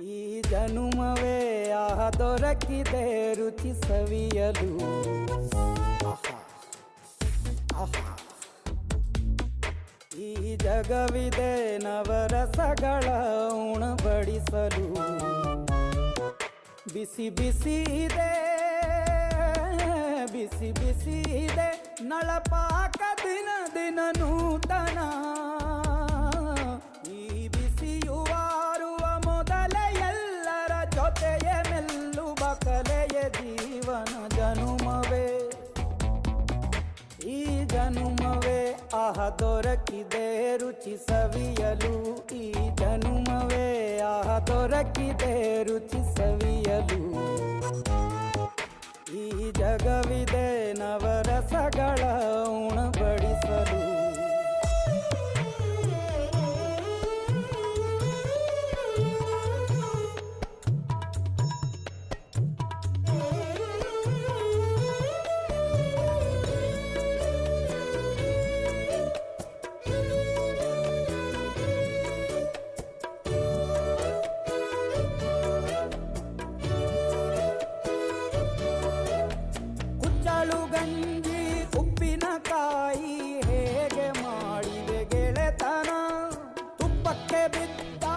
ಈ ಜನುಮವೇ ಆಹ ದೊರಕಿದೆ ರುಚಿ ಸವಿಯಲು. ಆಹಾ ಆಹಾ. ಈ ಜಗವಿದೆ ನವರಸಗಳ ಉಣಬಡಿಸಲು. ಬಿಸಿ ಬಿಸಿ ಇದೆ ಬಿಸಿ ಬಿಸಿ ಇದೆ ನಳಪಾಕ ದಿನ ದಿನ ನೂತನ. ಈ ಬಿಸಿಯುವಾರುವ ಮೊದಲೇ ಎಲ್ಲರ ಜೊತೆಯೇ ಮೆಲ್ಲುವ ಕಲೆಯ ಜೀವನ ಜನುಮವೇ. ಈ ಜನುಮವೇ ಆಹ ದೊರಕಿದೆ ರುಚಿ ಸವಿಯಲು. ಈ ಜನುಮವೇ ಆಹ ದೊರಕಿದೆ ರುಚಿ ಸವಿಯಲು. ಈ ಜಗವಿದೆ ನವರಸಗಳ ಉಣಬಡಿಸಲು.